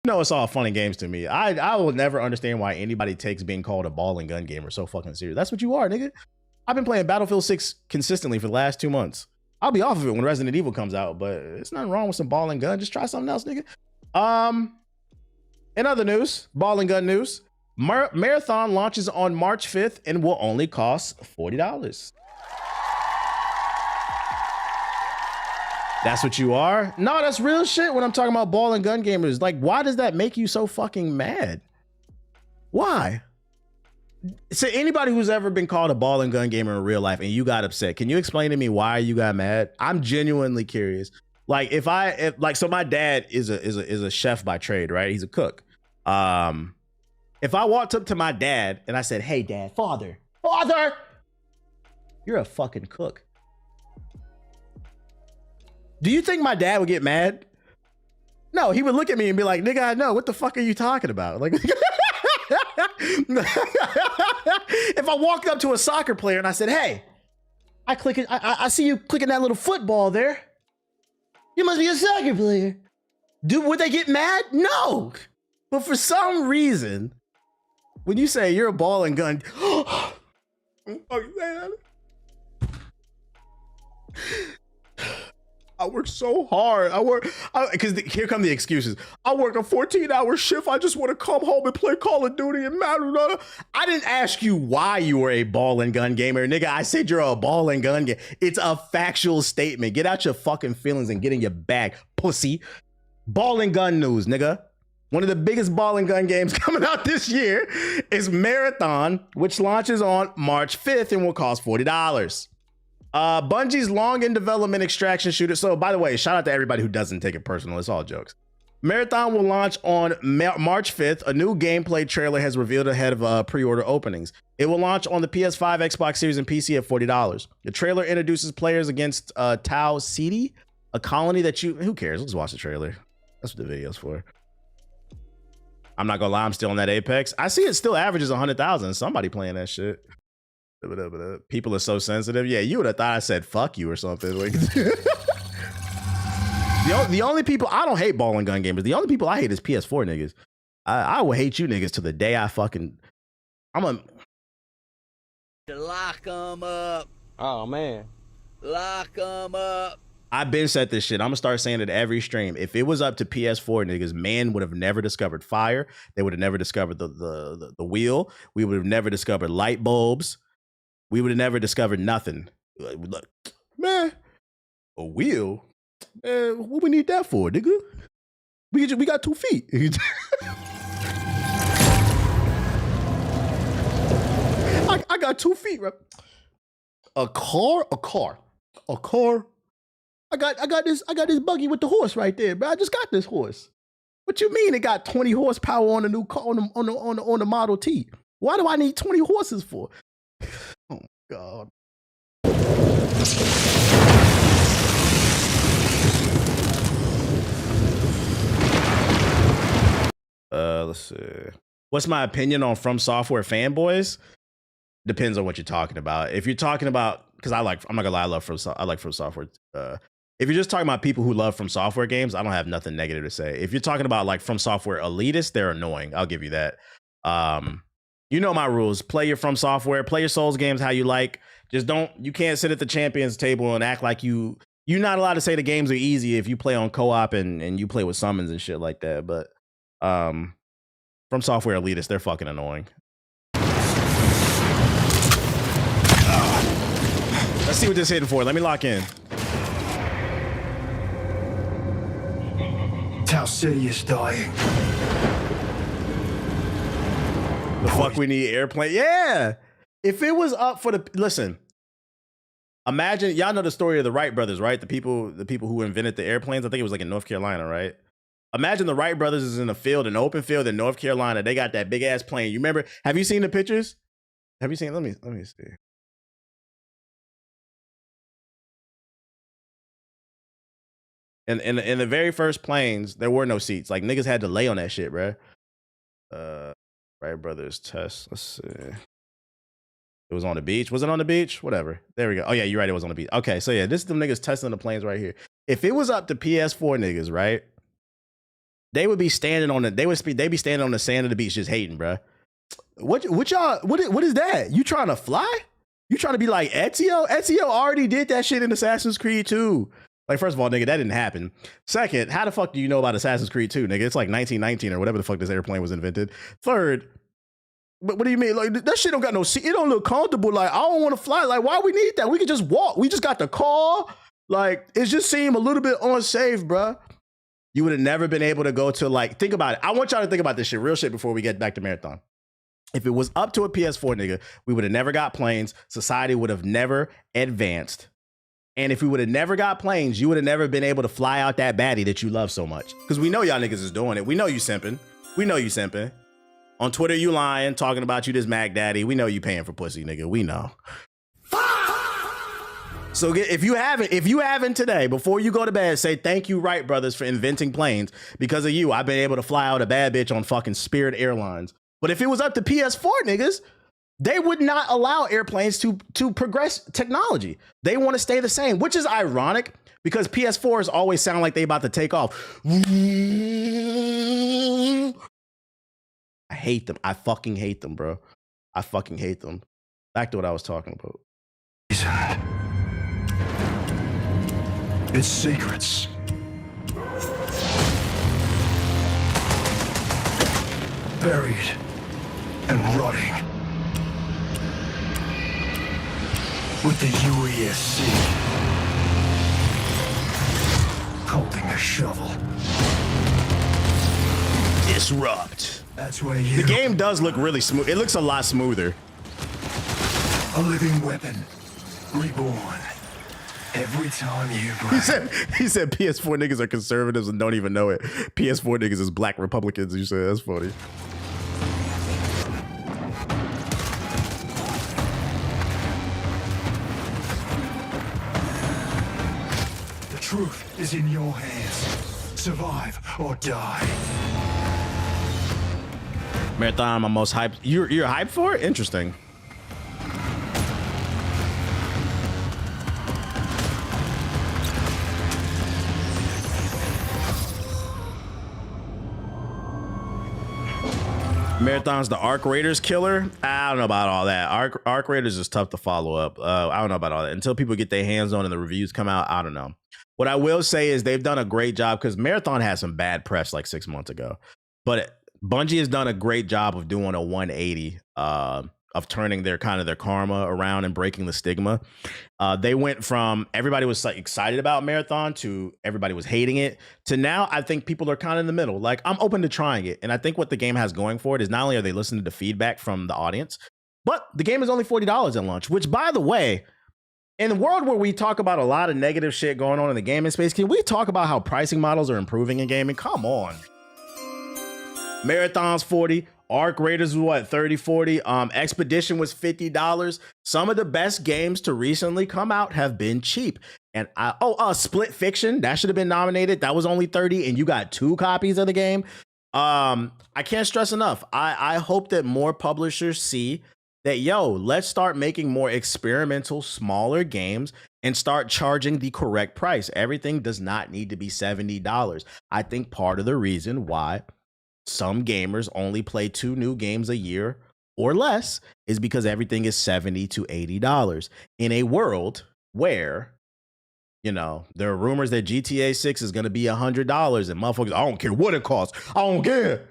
No, it's all fun and games to me. I will never understand why anybody takes being called a ball and gun gamer so fucking serious. That's what you are, nigga. I've been playing Battlefield 6 consistently for the last 2 months. I'll be off of it when Resident Evil comes out, but it's nothing wrong with some ball and gun. Just try something else, nigga. In other news, ball and gun news, Marathon launches on March 5th and will only cost $40. That's what you are? No, that's real shit when I'm talking about ball and gun gamers. Like, why does that make you so fucking mad? Why? So anybody who's ever been called a ball and gun gamer in real life and you got upset, can you explain to me why you got mad? I'm genuinely curious. Like so my dad is a chef by trade, right? He's a cook. If I walked up to my dad and I said, "Hey dad, father, you're a fucking cook." Do you think my dad would get mad? No, he would look at me and be like, "Nigga, I know. What the fuck are you talking about?" Like, if I walked up to a soccer player and I said, "Hey, I see you clicking that little football there. You must be a soccer player." Would they get mad? No. But for some reason, when you say you're a ball and gun, oh man. I work so hard. Because here come the excuses. I work a 14-hour shift. I just want to come home and play Call of Duty and Madden. I didn't ask you why you were a ball and gun gamer, nigga. I said you're a ball and gun gamer. It's a factual statement. Get out your fucking feelings and get in your bag, pussy. Ball and gun news, nigga. One of the biggest ball and gun games coming out this year is Marathon, which launches on March 5th and will cost $40. Bungie's long in development extraction shooter. So by the way, shout out to everybody who doesn't take it personal. It's all jokes. Marathon will launch on March 5th. A new gameplay trailer has revealed ahead of pre-order openings. It will launch on the PS5, Xbox Series, and PC at $40. The trailer introduces players against Tau Ceti, a colony that who cares? Let's watch the trailer. That's what the video's for. I'm not gonna lie, I'm still on that Apex. I see it still averages 100,000. Somebody playing that shit. People are so sensitive. Yeah, you would have thought I said fuck you or something. Like, the only people, I don't hate ball and gun gamers. The only people I hate is PS4 niggas. I will hate you niggas to the day I fucking, lock them up. Oh man. Lock them up. I've been said this shit. I'm gonna start saying it every stream. If it was up to PS4 niggas, man would have never discovered fire. They would have never discovered the wheel. We would have never discovered light bulbs. We would have never discovered nothing. Look, man, a wheel? Man, what we need that for, nigga? We got 2 feet. I got 2 feet. Right? A car. I got this buggy with the horse right there, bro. I just got this horse. What you mean it got 20 horsepower on the new car on the Model T? Why do I need 20 horses for? Oh God. Let's see. What's my opinion on From Software fanboys? Depends on what you're talking about. If you're talking about, because I'm not gonna lie, I like From Software. If you're just talking about people who love From Software games, I don't have nothing negative to say. If you're talking about like From Software elitists, they're annoying. I'll give you that. You know my rules. Play your From Software, play your Souls games how you like. Just you can't sit at the champions table and act like you're not allowed to say the games are easy if you play on co-op and you play with summons and shit like that. But From Software elitists, they're fucking annoying. Let's see what this is hitting for. Let me lock in. Tau Ceti is dying. The fuck we need airplane? Yeah. If it was up for listen. Imagine, y'all know the story of the Wright brothers, right? The people who invented the airplanes. I think it was like in North Carolina, right? Imagine the Wright brothers is in a field, an open field in North Carolina. They got that big ass plane. You remember? Have you seen the pictures? Have you seen? Let me see. And in the very first planes, there were no seats. Like niggas had to lay on that shit, bro. Wright brothers test. Let's see. It was on the beach. Was it on the beach? Whatever. There we go. Oh yeah, you're right. It was on the beach. Okay, so yeah, this is them niggas testing the planes right here. If it was up to PS4 niggas, right? they would be standing on the they be standing on the sand of the beach just hating, bro. What is that? You trying to fly? You trying to be like Ezio? Ezio already did that shit in Assassin's Creed 2. Like, first of all, nigga, that didn't happen. Second, how the fuck do you know about Assassin's Creed 2, nigga? It's like 1919 or whatever the fuck this airplane was invented. Third, but what do you mean? Like, that shit don't got no seat. It don't look comfortable. Like, I don't want to fly. Like, why we need that? We could just walk. We just got the car. Like, it just seemed a little bit unsafe, bruh. You would have never been able to go to, like, think about it. I want y'all to think about this shit, real shit, before we get back to Marathon. If it was up to a PS4, nigga, we would have never got planes. Society would have never advanced. And if we would have never got planes, you would have never been able to fly out that baddie that you love so much. Because we know y'all niggas is doing it. We know you simping. We know you simping. On Twitter, you lying, talking about you this Mac Daddy. We know you paying for pussy, nigga. We know. So if you haven't today, before you go to bed, say thank you, Wright Brothers, for inventing planes. Because of you, I've been able to fly out a bad bitch on fucking Spirit Airlines. But if it was up to PS4 niggas, they would not allow airplanes to progress technology. They want to stay the same, which is ironic because PS4s always sound like they about to take off. I hate them. I fucking hate them, bro. I fucking hate them. Back to what I was talking about. Its secrets. Buried and rotting. With the UESC holding a shovel. Disrupt. That's where you... The game does look really smooth. It looks a lot smoother. A living weapon. Reborn. Every time you breathe. He said PS4 niggas are conservatives and don't even know it. PS4 niggas is black Republicans. You said that's funny. The truth is in your hands. Survive or die. Marathon, my most hyped. You're hyped for it? Interesting. Marathon's the Arc Raiders killer. I don't know about all that. Arc Raiders is tough to follow up. I don't know about all that. Until people get their hands on and the reviews come out, I don't know. What I will say is they've done a great job because Marathon had some bad press like 6 months ago. But Bungie has done a great job of doing a 180 of turning their karma around and breaking the stigma. They went from everybody was like excited about Marathon to everybody was hating it to now I think people are kind of in the middle. Like, I'm open to trying it. And I think what the game has going for it is not only are they listening to feedback from the audience, but the game is only $40 at launch, which, by the way, in the world where we talk about a lot of negative shit going on in the gaming space, can we talk about how pricing models are improving in gaming? Come on. Marathon's 40. Arc Raiders was what, 30, 40? Expedition was $50. Some of the best games to recently come out have been cheap. And Split Fiction, that should have been nominated. That was only 30, and you got 2 copies of the game. I can't stress enough. I hope that more publishers see that, let's start making more experimental, smaller games and start charging the correct price. Everything does not need to be $70. I think part of the reason why some gamers only play 2 new games a year or less is because everything is $70 to $80 in a world where, there are rumors that GTA 6 is going to be $100 and motherfuckers, I don't care what it costs. I don't care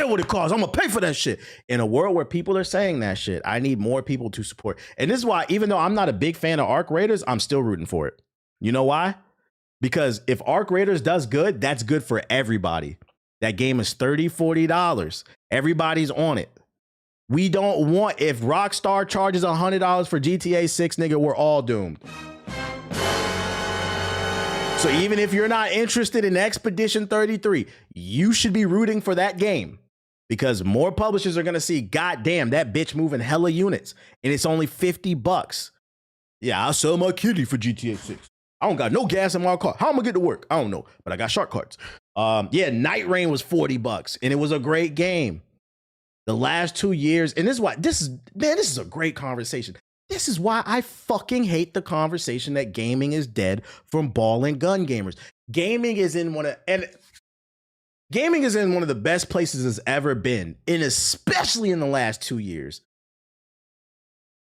what it costs. I'm going to pay for that shit. In a world where people are saying that shit, I need more people to support. And this is why, even though I'm not a big fan of Arc Raiders, I'm still rooting for it. You know why? Because if Arc Raiders does good, that's good for everybody. That game is $30, $40. Everybody's on it. We don't want, if Rockstar charges $100 for GTA 6, nigga, we're all doomed. So even if you're not interested in Expedition 33, you should be rooting for that game because more publishers are going to see, God damn, that bitch moving hella units and it's only $50. Yeah, I'll sell my kitty for GTA 6. I don't got no gas in my car. How am I gonna get to work? I don't know, but I got shark cards. Night Rain was $40 and it was a great game. The last 2 years, and this is a great conversation. This is why I fucking hate the conversation that gaming is dead from ball and gun gamers. Gaming is in and gaming is in one of the best places it's ever been, and especially in the last 2 years.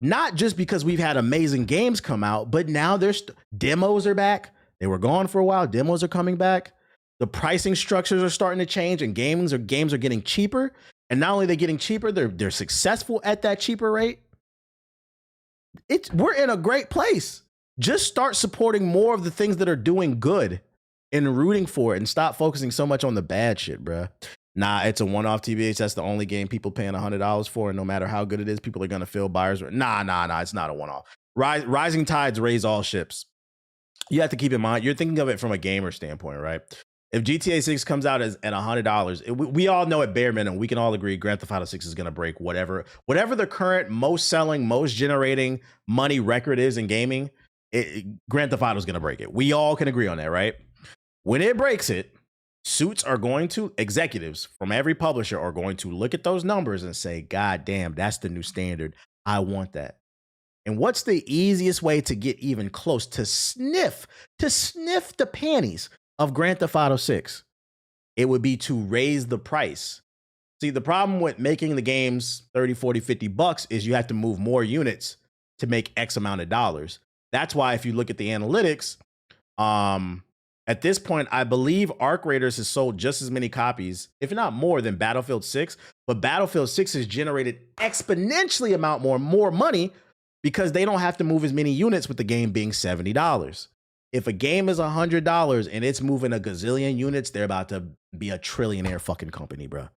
Not just because we've had amazing games come out, but now there's demos are back. They were gone for a while. Demos are coming back. The pricing structures are starting to change, and games are getting cheaper. And not only are they getting cheaper, they're successful at that cheaper rate. We're in a great place. Just start supporting more of the things that are doing good and rooting for it, and stop focusing so much on the bad shit, bruh. Nah, it's a one-off TBH. That's the only game people paying $100 for, and no matter how good it is, people are gonna feel buyers. Nah. It's not a one-off. Rising tides raise all ships. You have to keep in mind, you're thinking of it from a gamer standpoint, right? If GTA 6 comes out at $100, we all know at bare minimum, we can all agree Grand Theft Auto 6 is gonna break whatever the current most selling, most generating money record is in gaming. Grand Theft Auto is gonna break it. We all can agree on that, right? When it breaks it, executives from every publisher are going to look at those numbers and say, God damn, that's the new standard. I want that. And what's the easiest way to get even close to sniff the panties of Grand Theft Auto 6? It would be to raise the price. See, the problem with making the games 30, 40, 50 bucks is you have to move more units to make X amount of dollars. That's why if you look at the analytics, at this point, I believe Arc Raiders has sold just as many copies, if not more, than Battlefield 6. But Battlefield 6 has generated exponentially amount more money because they don't have to move as many units with the game being $70. If a game is $100 and it's moving a gazillion units, they're about to be a trillionaire fucking company, bro.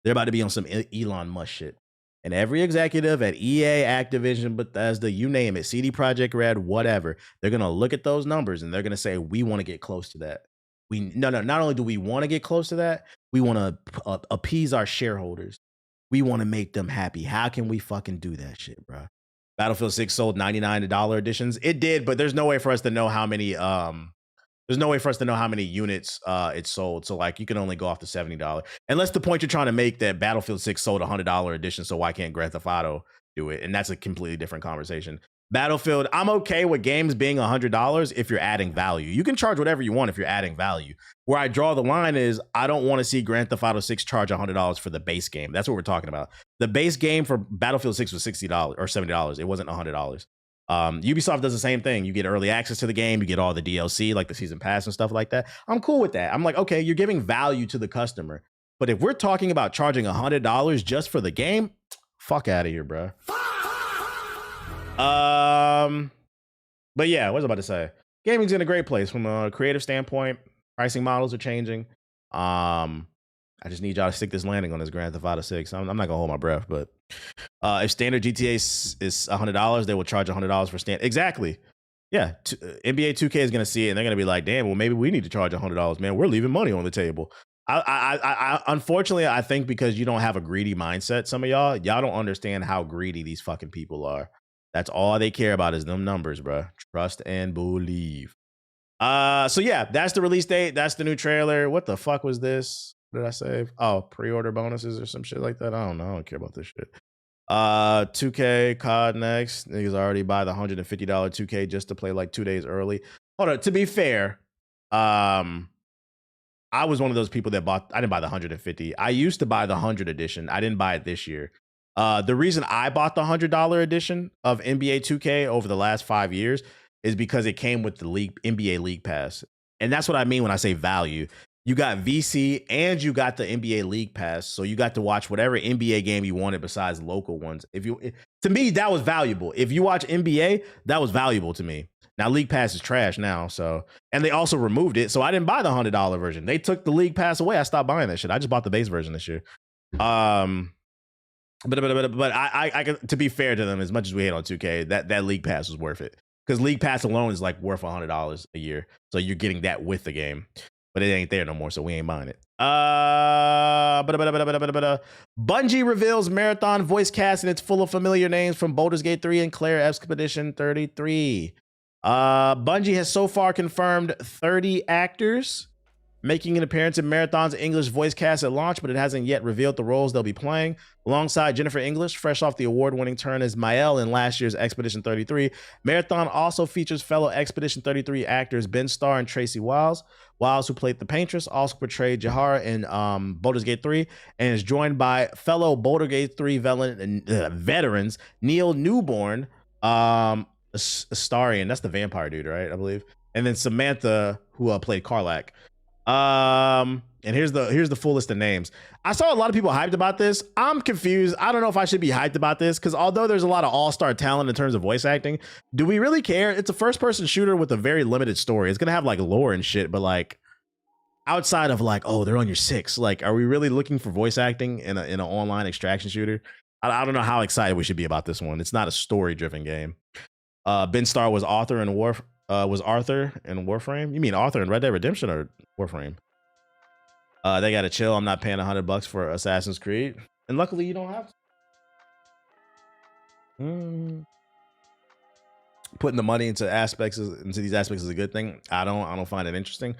They're about to be on some Elon Musk shit. And every executive at EA, Activision, Bethesda, you name it, CD Projekt Red, whatever, they're going to look at those numbers and they're going to say, we want to get close to that. Not only do we want to get close to that, we want to appease our shareholders. We want to make them happy. How can we fucking do that shit, bro? Battlefield 6 sold $99 editions. It did, but there's no way for us to know how many units it sold. So like you can only go off the $70. Unless the point you're trying to make that Battlefield 6 sold a $100 edition, so why can't Grand Theft Auto do it? And that's a completely different conversation. Battlefield, I'm okay with games being $100 if you're adding value. You can charge whatever you want if you're adding value. Where I draw the line is I don't want to see Grand Theft Auto 6 charge $100 for the base game. That's what we're talking about. The base game for Battlefield 6 was $60 or $70. It wasn't $100. Ubisoft does the same thing. You get early access to the game. You get all the DLC, like the season pass and stuff like that. I'm cool with that. I'm like, okay, you're giving value to the customer. But if we're talking about charging $100 just for the game, fuck out of here, bro. But yeah, what was I about to say? Gaming's in a great place from a creative standpoint. Pricing models are changing. I just need y'all to stick this landing on this Grand Theft Auto 6. I'm not gonna hold my breath, but if standard GTA is $100, they will charge $100 for standard. Exactly. Yeah, NBA 2K is gonna see it and they're gonna be like, damn, well maybe we need to charge $100, man. We're leaving money on the table. I unfortunately, I think because you don't have a greedy mindset, some of y'all don't understand how greedy these fucking people are. That's all they care about is them numbers, bro. Trust and believe. So yeah, that's the release date. That's the new trailer. What the fuck was this? What did I say? Oh, pre-order bonuses or some shit like that. I don't know. I don't care about this shit. 2K COD next. Niggas already buy the $150 2K just to play like 2 days early. Hold on. To be fair, I was one of those people that I didn't buy the 150. I used to buy the 100 edition. I didn't buy it this year. The reason I bought the $100 edition of NBA 2K over the last 5 years is because it came with the NBA League Pass. And that's what I mean when I say value. You got VC and you got the NBA League Pass. So you got to watch whatever NBA game you wanted besides local ones. To me, that was valuable. If you watch NBA, that was valuable to me. Now League Pass is trash now. And they also removed it. So I didn't buy the $100 version. They took the League Pass away. I stopped buying that shit. I just bought the base version this year. But I to be fair to them, as much as we hate on 2K, that League Pass was worth it. Because League Pass alone is like worth $100 a year. So you're getting that with the game. But it ain't there no more, so we ain't buying it. Bungie reveals Marathon voice cast, and it's full of familiar names from Baldur's Gate 3 and Claire Expedition 33. Bungie has so far confirmed 30 actors making an appearance in Marathon's English voice cast at launch, but it hasn't yet revealed the roles they'll be playing. Alongside Jennifer English, fresh off the award-winning turn as Mael in last year's Expedition 33, Marathon also features fellow Expedition 33 actors Ben Starr and Tracy Wiles. Wiles, who played the Paintress, also portrayed Jahara in Baldur's Gate 3, and is joined by fellow Baldur's Gate 3 veterans Neil Newborn, Astarion, that's the vampire dude, right? I believe. And then Samantha, who played Karlak. And here's the full list of names. I saw a lot of people hyped about this. I'm confused. I don't know if I should be hyped about this, because although there's a lot of all-star talent in terms of voice acting, do we really care? It's a first-person shooter with a very limited story. It's gonna have like lore and shit, but like outside of like, oh, they're on your 6, like, are we really looking for voice acting in an online extraction shooter? I don't know how excited we should be about this one. It's not a story-driven game. Ben Starr was Arthur in Warframe. You mean Arthur in Red Dead Redemption or Warframe? They gotta chill. I'm not paying $100 for Assassin's Creed, and luckily you don't have to. Putting the money into these aspects is a good thing. I don't find it interesting.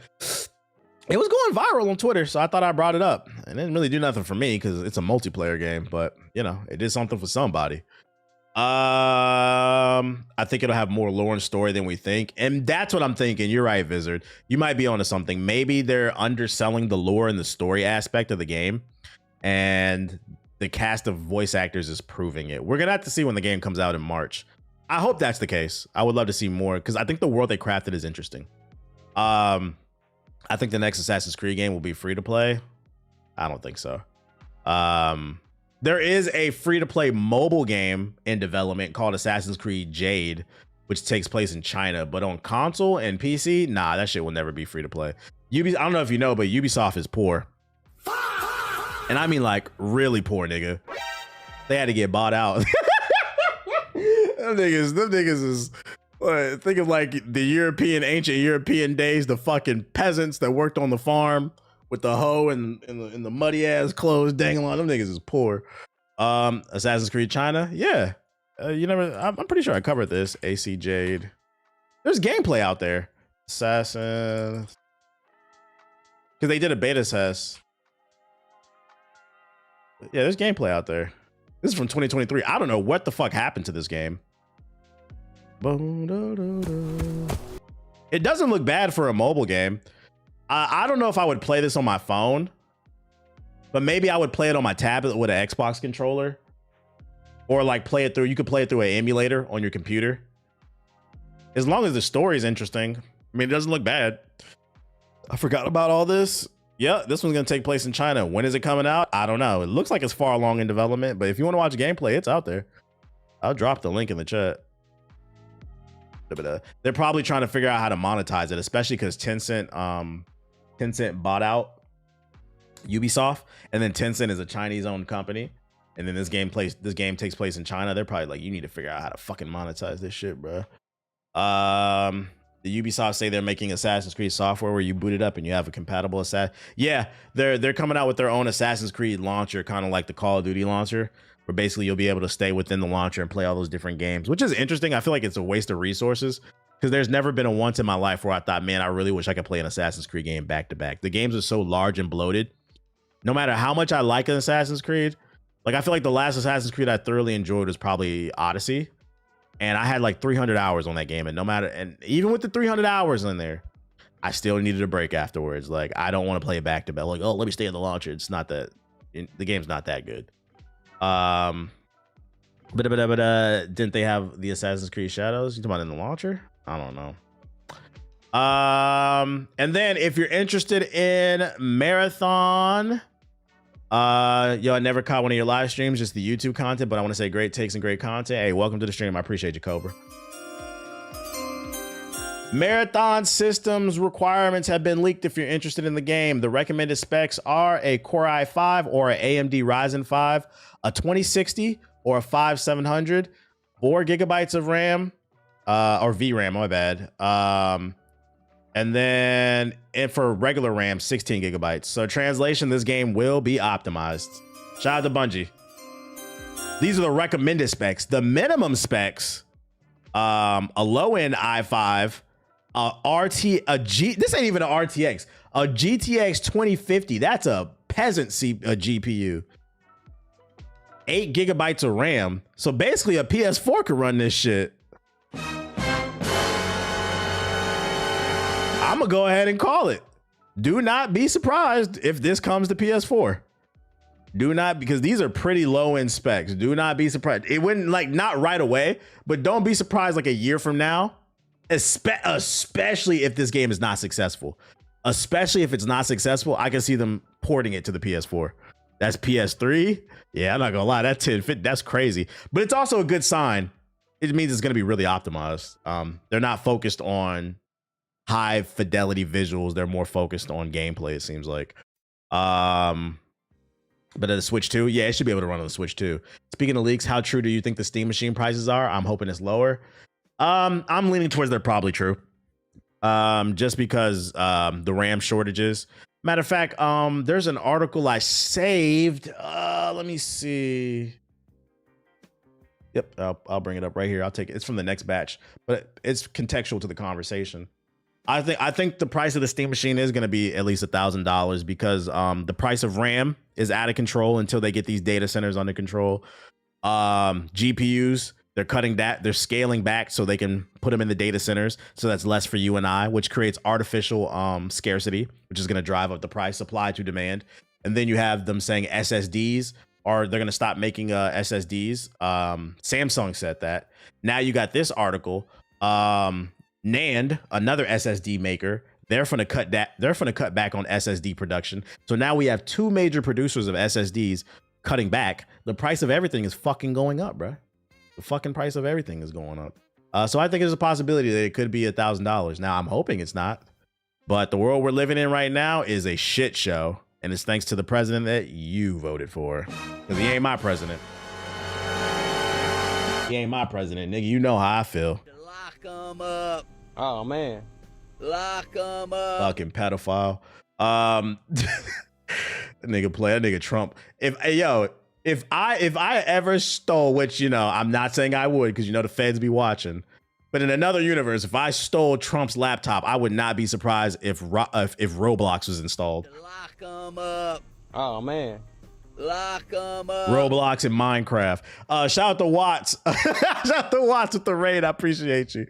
It was going viral on Twitter, so I thought I brought it up. It didn't really do nothing for me because it's a multiplayer game, but you know, it did something for somebody. I think it'll have more lore and story than we think, and that's what I'm thinking. You're right, Vizard. You might be onto something. Maybe they're underselling the lore and the story aspect of the game, and the cast of voice actors is proving it. We're gonna have to see when the game comes out in March. I hope that's the case. I would love to see more, because I think the world they crafted is interesting. I think the next Assassin's Creed game will be free to play. I don't think so. There is a free-to-play mobile game in development called Assassin's Creed Jade, which takes place in China, but on console and PC, nah, that shit will never be free-to-play. I don't know if you know, but Ubisoft is poor. And I mean like really poor, nigga. They had to get bought out. Them niggas is think of like the ancient European days, the fucking peasants that worked on the farm with the hoe and the muddy ass clothes dangling on. Them niggas is poor. Assassin's Creed China, yeah. I'm pretty sure I covered this. AC Jade. There's gameplay out there. Assassin, because they did a beta test. Yeah, there's gameplay out there. This is from 2023. I don't know what the fuck happened to this game. It doesn't look bad for a mobile game. I don't know if I would play this on my phone, but maybe I would play it on my tablet with an Xbox controller, or like you could play it through an emulator on your computer. As long as the story is interesting. I mean, it doesn't look bad. I forgot about all this. Yeah, this one's gonna take place in China. When is it coming out? I don't know. It looks like it's far along in development, but if you want to watch gameplay, it's out there. I'll drop the link in the chat. They're probably trying to figure out how to monetize it, especially because Tencent bought out Ubisoft, and then Tencent is a Chinese-owned company, and then this game takes place in China. They're probably like, you need to figure out how to fucking monetize this shit, bro. The Ubisoft say they're making Assassin's Creed software where you boot it up and you have a compatible Assassin. Yeah, they're coming out with their own Assassin's Creed launcher, kind of like the Call of Duty launcher, where basically you'll be able to stay within the launcher and play all those different games, which is interesting. I feel like it's a waste of resources, because there's never been a once in my life where I thought, man, I really wish I could play an Assassin's Creed game back to back. The games are so large and bloated. No matter how much I like an Assassin's Creed, like I feel like the last Assassin's Creed I thoroughly enjoyed was probably Odyssey. And I had like 300 hours on that game. And even with the 300 hours in there, I still needed a break afterwards. Like, I don't want to play it back to back. Like, oh, let me stay in the launcher. It's not that, the game's not that good. Didn't they have the Assassin's Creed Shadows? You talking about in the launcher? I don't know. And then if you're interested in Marathon, I never caught one of your live streams, just the YouTube content, but I want to say great takes and great content. Hey, welcome to the stream. I appreciate you, Cobra. Marathon systems requirements have been leaked if you're interested in the game. The recommended specs are a Core i5 or an AMD Ryzen 5, a 2060 or a 5700, 4 gigabytes of RAM, or VRAM, my bad. And then for regular RAM, 16 gigabytes. So translation, this game will be optimized. Shout out to Bungie. These are the recommended specs. The minimum specs, a low-end i5, this ain't even an RTX, A GTX 2050. That's a peasant GPU. 8 gigabytes of RAM. So basically a PS4 could run this shit. I'm gonna go ahead and call it. Do not be surprised if this comes to PS4. Do not, because these are pretty low end specs. Do not be surprised. It wouldn't, like, not right away, but don't be surprised like a year from now, especially if this game is not successful. Especially if it's not successful, I can see them porting it to the PS4. That's PS3. Yeah, I'm not gonna lie, that 1050, that's crazy. But it's also a good sign. It means it's gonna be really optimized. They're not focused on high fidelity visuals. They're more focused on gameplay, it seems like. But the Switch 2, yeah, it should be able to run on the Switch 2. Speaking of leaks, how true do you think the Steam Machine prices are? I'm hoping it's lower. I'm leaning towards they're probably true. Just because the RAM shortages. Matter of fact, there's an article I saved. Let me see. Yep, I'll bring it up right here. I'll take it. It's from the next batch, but it's contextual to the conversation. I think the price of the Steam Machine is going to be at least $1,000 because the price of RAM is out of control until they get these data centers under control. GPUs, they're scaling back so they can put them in the data centers. So that's less for you and I, which creates artificial scarcity, which is going to drive up the price, supply to demand. And then you have them saying SSDs, or they're going to stop making SSDs. Samsung said that. Now you got this article. NAND, another SSD maker, they're going to cut back on SSD production. So now we have two major producers of SSDs cutting back. The price of everything is fucking going up, bro. The fucking price of everything is going up. So I think there's a possibility that it could be $1,000. Now I'm hoping it's not, but the world we're living in right now is a shit show, and it's thanks to the president that you voted for, because he ain't my president. He ain't my president, nigga. You know how I feel. Lock 'em up. Oh man. Lock 'em up. Fucking pedophile. Nigga Trump. If I ever stole, which, you know, I'm not saying I would, because, you know, the feds be watching, but in another universe, if I stole Trump's laptop, I would not be surprised if Roblox was installed. Lock 'em up. Oh man. Lock 'em up. Roblox and Minecraft. Shout out to Watts. Shout out to Watts with the raid. I appreciate you.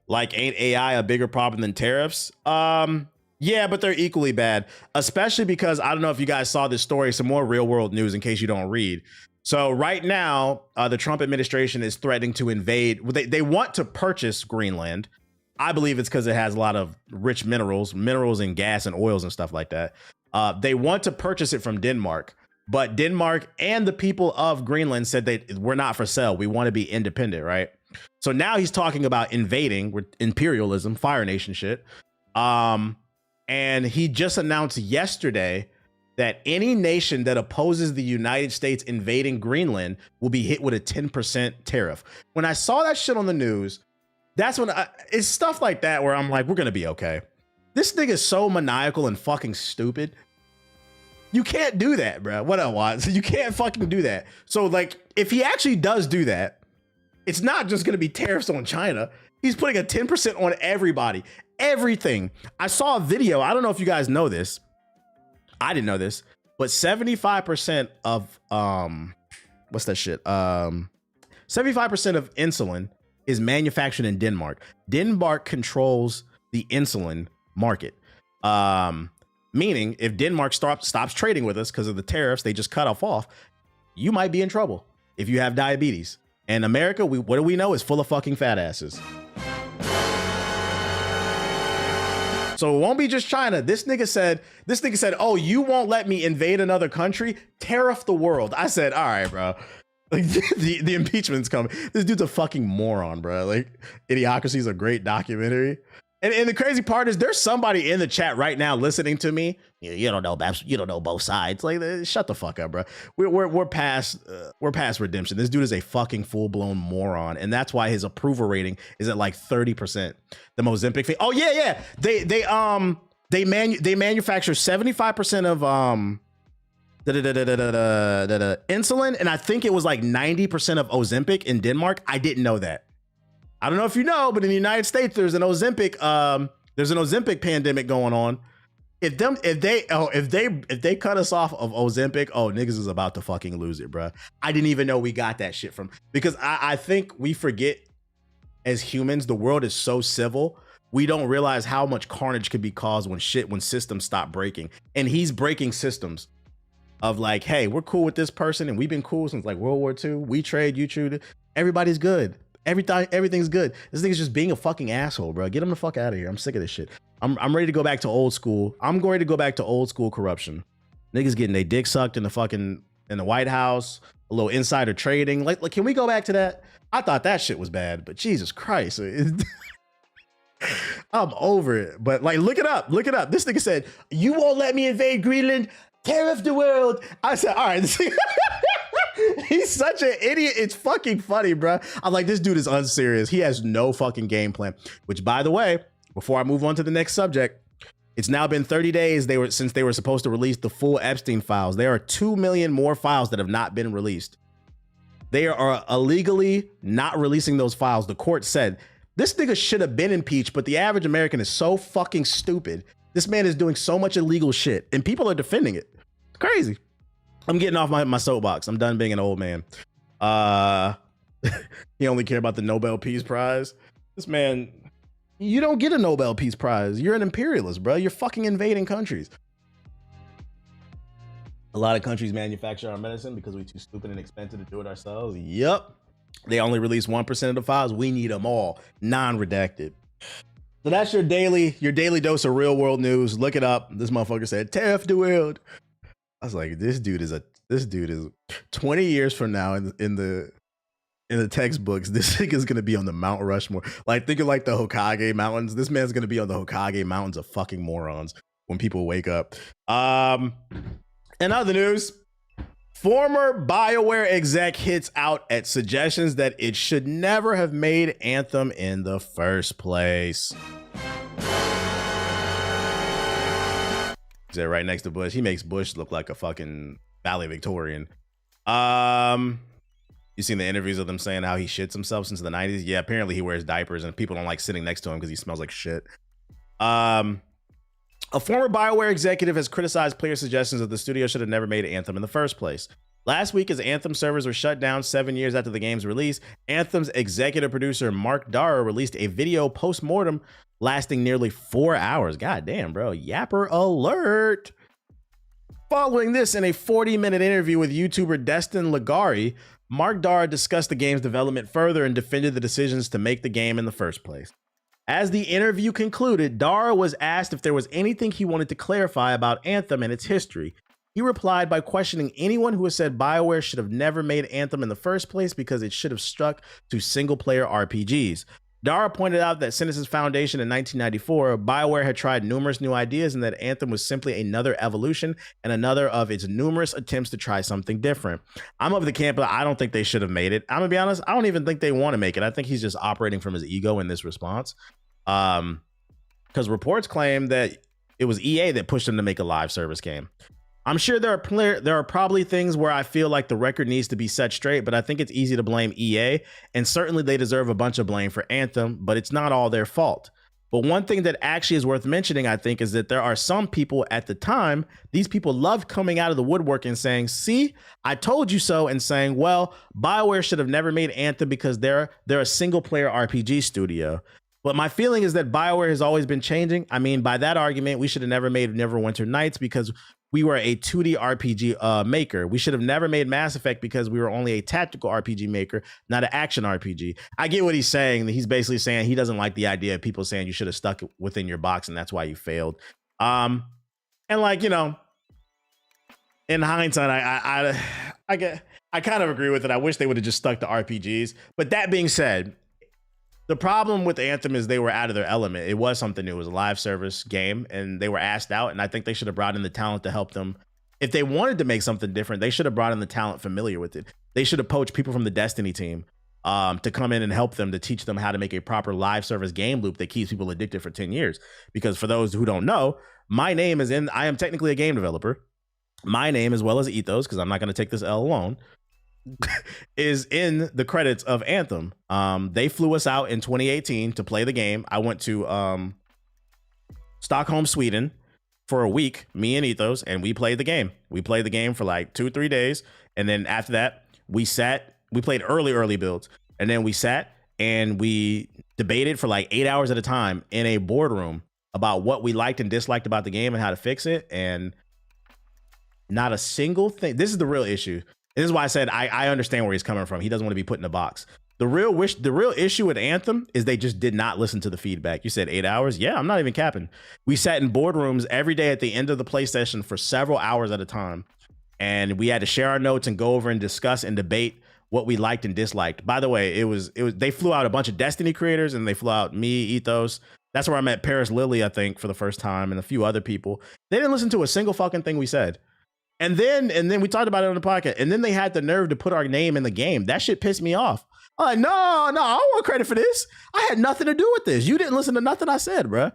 Like, ain't AI a bigger problem than tariffs? Yeah, but they're equally bad, especially because I don't know if you guys saw this story, some more real world news in case you don't read. So right now, the Trump administration is threatening to invade. They want to purchase Greenland. I believe it's because it has a lot of rich minerals and gas and oils and stuff like that. They want to purchase it from Denmark, but Denmark and the people of Greenland said we're not for sale. We want to be independent, right? So now he's talking about invading with imperialism, Fire Nation shit. And he just announced yesterday that any nation that opposes the United States invading Greenland will be hit with a 10% tariff. When I saw that shit on the news, that's when it's stuff like that where I'm like, we're going to be okay. This nigga's so maniacal and fucking stupid. You can't do that, bro. What I want. You can't fucking do that. So, like, if he actually does do that, it's not just going to be tariffs on China. He's putting a 10% on everybody. Everything. I saw a video. I don't know if you guys know this. I didn't know this, but 75% of what's that shit? 75% of insulin is manufactured in Denmark. Denmark controls the insulin market. Meaning if Denmark stops trading with us because of the tariffs they just cut off, you might be in trouble if you have diabetes. And America, what do we know, is full of fucking fat asses. So it won't be just China. This nigga said, oh, you won't let me invade another country? Tariff the world. I said, all right, bro. Like, the impeachment's coming. This dude's a fucking moron, bro. Like, Idiocracy is a great documentary. And the crazy part is there's somebody in the chat right now listening to me. You don't know both sides. Like, shut the fuck up, bro. We're past redemption. This dude is a fucking full blown moron, and that's why his approval rating is at like 30%. The Mozambique thing. Oh yeah. They manufacture 75% of the insulin, and I think it was like 90% of Ozempic in Denmark. I didn't know that. I don't know if you know, but in the United States, there's an Ozempic There's an Ozempic pandemic going on. If they cut us off of Ozempic, niggas is about to fucking lose it, bro. I didn't even know we got that shit from, because I think we forget as humans, the world is so civil. We don't realize how much carnage could be caused when systems stop breaking. And he's breaking systems of like, hey, we're cool with this person and we've been cool since like World War II. We trade, you trade. Everybody's good. Everything's good. This nigga's just being a fucking asshole, bro. Get him the fuck out of here. I'm sick of this shit. I'm ready to go back to old school. I'm going to go back to old school corruption. Niggas getting their dick sucked in the White House, a little insider trading. Like, can we go back to that? I thought that shit was bad, but Jesus Christ. I'm over it. But like, look it up. This nigga said, you won't let me invade Greenland, tear off the world. I said, all right. He's such an idiot. It's fucking funny, bro. I'm like, this dude is unserious. He has no fucking game plan. Which, by the way, before I move on to the next subject, it's now been 30 days since they were supposed to release the full Epstein files. There are 2 million more files that have not been released. They are illegally not releasing those files. The court said this nigga should have been impeached, but the average American is so fucking stupid. This man is doing so much illegal shit and people are defending it. It's crazy. I'm getting off my soapbox. I'm done being an old man. He only care about the Nobel Peace Prize. This man, you don't get a Nobel Peace Prize. You're an imperialist, bro. You're fucking invading countries. A lot of countries manufacture our medicine because we're too stupid and expensive to do it ourselves. Yep. They only release 1% of the files. We need them all, non-redacted. So that's your daily dose of real world news. Look it up. This motherfucker said, "Tear the world." I was like, this dude is 20 years from now in the textbooks. This nigga's gonna be on the Mount Rushmore. Like, think of like the Hokage Mountains. This man's gonna be on the Hokage Mountains of fucking morons when people wake up. In other news, former BioWare exec hits out at suggestions that it should never have made Anthem in the first place. He's right next to Bush. He makes Bush look like a fucking ballet Victorian. You seen the interviews of them saying how he shits himself since the 90s? Yeah, apparently he wears diapers and people don't like sitting next to him because he smells like shit. A former BioWare executive has criticized player suggestions that the studio should have never made Anthem in the first place. Last week, as Anthem servers were shut down 7 years after the game's release, Anthem's executive producer Mark Dara released a video post-mortem lasting nearly 4 hours. God damn, bro. Yapper alert. Following this, in a 40-minute interview with YouTuber Destin Ligari, Mark Dara discussed the game's development further and defended the decisions to make the game in the first place. As the interview concluded, Dara was asked if there was anything he wanted to clarify about Anthem and its history. He replied by questioning anyone who has said BioWare should have never made Anthem in the first place because it should have stuck to single-player RPGs. Dara pointed out that since its foundation in 1994, BioWare had tried numerous new ideas and that Anthem was simply another evolution and another of its numerous attempts to try something different. I'm of the camp that I don't think they should have made it. I'm gonna be honest, I don't even think they want to make it. I think he's just operating from his ego in this response. Because reports claim that it was EA that pushed him to make a live service game. I'm sure there are probably things where I feel like the record needs to be set straight, but I think it's easy to blame EA, and certainly they deserve a bunch of blame for Anthem, but it's not all their fault. But one thing that actually is worth mentioning, I think, is that there are some people at the time, these people loved coming out of the woodwork and saying, see, I told you so, and saying, well, BioWare should have never made Anthem because they're a single-player RPG studio. But my feeling is that BioWare has always been changing. I mean, by that argument, we should have never made Neverwinter Nights because we were a 2D RPG maker. We should have never made Mass Effect because we were only a tactical RPG maker, not an action RPG. I get what he's saying. He's basically saying he doesn't like the idea of people saying you should have stuck within your box and that's why you failed. And like, you know, in hindsight, I kind of agree with it. I wish they would have just stuck to RPGs. But that being said, the problem with Anthem is they were out of their element. It was something new. It was a live service game, and they were asked out, and I think they should have brought in the talent to help them. If they wanted to make something different, they should have brought in the talent familiar with it. They should have poached people from the Destiny team to come in and help them, to teach them how to make a proper live service game loop that keeps people addicted for 10 years. Because for those who don't know, I am technically a game developer. My name, as well as Ethos, because I'm not going to take this L alone, is in the credits of Anthem. They flew us out in 2018 to play the game. I went to Stockholm, Sweden, for a week, me and Ethos, and we played the game. We played the game for like 2-3 days. And then after that, we played early builds. And then we sat and we debated for like 8 hours at a time in a boardroom about what we liked and disliked about the game and how to fix it. And not a single thing. This is the real issue. This is why I said I understand where he's coming from. He doesn't want to be put in a box. The real issue with Anthem is they just did not listen to the feedback. You said 8 hours? Yeah, I'm not even capping. We sat in boardrooms every day at the end of the play session for several hours at a time. And we had to share our notes and go over and discuss and debate what we liked and disliked. By the way, they flew out a bunch of Destiny creators, and they flew out me, Ethos. That's where I met Paris Lilly, I think, for the first time, and a few other people. They didn't listen to a single fucking thing we said. And then we talked about it on the podcast. And then they had the nerve to put our name in the game. That shit pissed me off. I'm like, no, I don't want credit for this. I had nothing to do with this. You didn't listen to nothing I said, bro.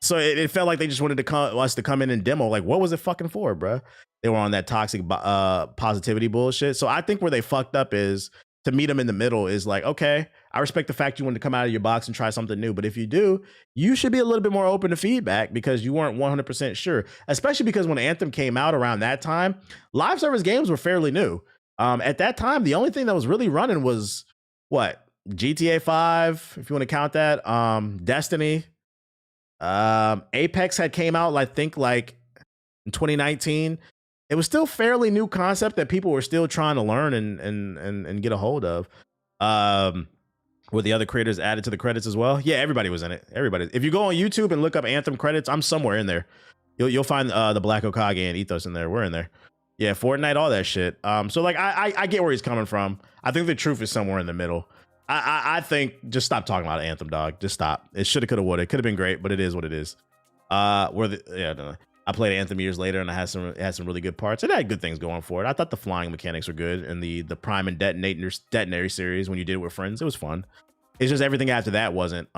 So it felt like they just wanted us to come in and demo. Like, what was it fucking for, bro? They were on that toxic positivity bullshit. So I think where they fucked up is to meet them in the middle is like, okay, I respect the fact you wanted to come out of your box and try something new. But if you do, you should be a little bit more open to feedback because you weren't 100% sure, especially because when Anthem came out around that time, live service games were fairly new. At that time, the only thing that was really running was what? GTA 5, if you want to count that. Destiny. Apex had came out, I think, like in 2019. It was still fairly new concept that people were still trying to learn and get a hold of. Were the other creators added to the credits as well? Yeah, everybody was in it. Everybody. If you go on YouTube and look up Anthem credits, I'm somewhere in there. You'll find the Black Okage and Ethos in there. We're in there. Yeah, Fortnite, all that shit. So like I get where he's coming from. I think the truth is somewhere in the middle. I think just stop talking about Anthem, dog. Just stop. It shoulda, coulda, woulda. It could have been great, but it is what it is. I played Anthem years later, and it had some really good parts. It had good things going for it. I thought the flying mechanics were good, and the prime and detonator series when you did it with friends, it was fun. It's just everything after that wasn't.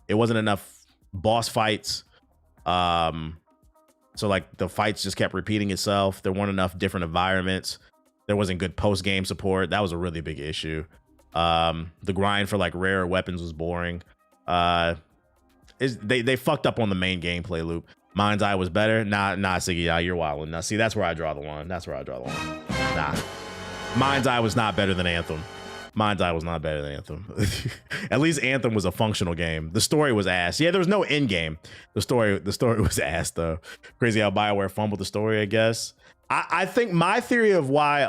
It wasn't enough boss fights. So like the fights just kept repeating itself. There weren't enough different environments. There wasn't good post game support. That was a really big issue. The grind for like rare weapons was boring. They fucked up on the main gameplay loop. Mind's Eye was better. Nah, Siggy, you're wilding. Now, see, that's where I draw the line. Nah, Mind's Eye was not better than Anthem. Mind's Eye was not better than Anthem. At least Anthem was a functional game. The story was ass. Yeah, there was no end game. The story was ass though. Crazy how BioWare fumbled the story, I guess. I think my theory of why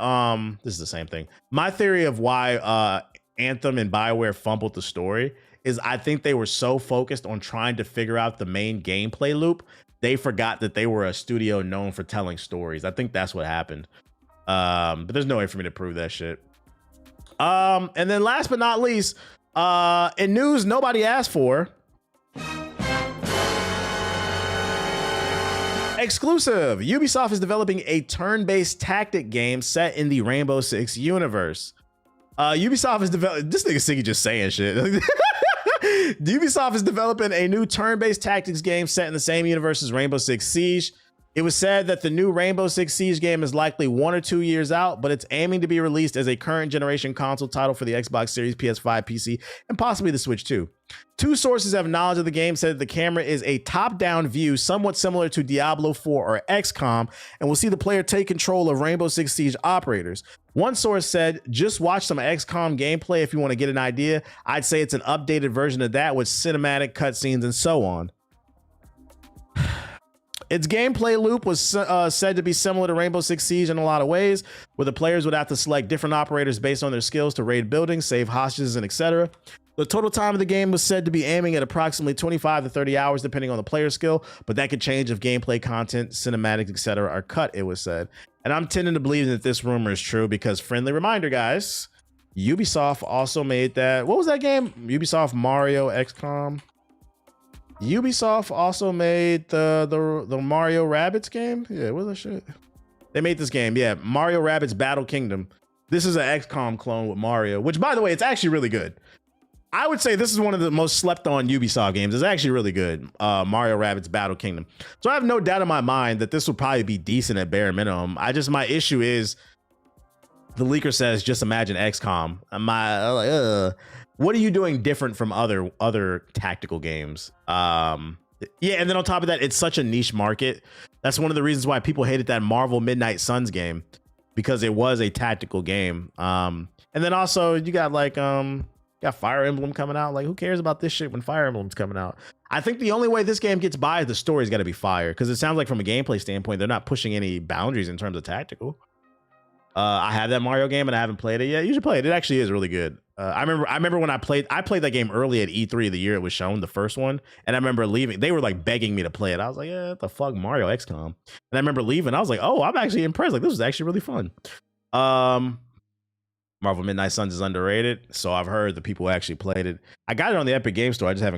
this is the same thing. My theory of why Anthem and BioWare fumbled the story is I think they were so focused on trying to figure out the main gameplay loop, they forgot that they were a studio known for telling stories. I think that's what happened. But there's no way for me to prove that shit. And then last but not least, in news nobody asked for, exclusive, Ubisoft is developing a turn-based tactic game set in the Rainbow Six universe. Ubisoft is developing, this nigga Siggy just saying shit. Ubisoft is developing a new turn-based tactics game set in the same universe as Rainbow Six Siege. It was said that the new Rainbow Six Siege game is likely 1 or 2 years out, but it's aiming to be released as a current generation console title for the Xbox Series, PS5, PC, and possibly the Switch too. Two sources have knowledge of the game said that the camera is a top-down view, somewhat similar to Diablo 4 or XCOM, and we'll see the player take control of Rainbow Six Siege operators. One source said, just watch some XCOM gameplay if you want to get an idea. I'd say it's an updated version of that with cinematic cutscenes and so on. Its gameplay loop was said to be similar to Rainbow Six Siege in a lot of ways, where the players would have to select different operators based on their skills to raid buildings, save hostages, and etc. The total time of the game was said to be aiming at approximately 25 to 30 hours, depending on the player skill, but that could change if gameplay content, cinematics, etc. are cut, it was said. And I'm tending to believe that this rumor is true because, friendly reminder, guys, Ubisoft also made that, what was that game? Ubisoft Mario XCOM. Ubisoft also made the Mario Rabbids game. Yeah, what was that shit? They made this game. Yeah, Mario Rabbids Battle Kingdom. This is an XCOM clone with Mario, which, by the way, it's actually really good. I would say this is one of the most slept on Ubisoft games. It's actually really good. Mario Rabbids Battle Kingdom. So I have no doubt in my mind that this will probably be decent at bare minimum. My issue is the leaker says, just imagine XCOM. what are you doing different from other tactical games? Yeah, and then on top of that, it's such a niche market. That's one of the reasons why people hated that Marvel Midnight Suns game, because it was a tactical game. And then also you got like got Fire Emblem coming out. Like, who cares about this shit when Fire Emblem's coming out? I think the only way this game gets by is the story's got to be fire, because it sounds like from a gameplay standpoint, they're not pushing any boundaries in terms of tactical. I have that Mario game and I haven't played it yet. You should play it. It actually is really good. I remember when I played that game early at E3 the year it was shown, the first one, and I remember leaving. They were like begging me to play it. I was like, yeah, what the fuck, Mario XCOM. And I remember leaving. I was like, oh, I'm actually impressed. Like, this was actually really fun. Marvel Midnight Suns is underrated, so I've heard the people who actually played it. I got it on the Epic Game Store. I just haven't got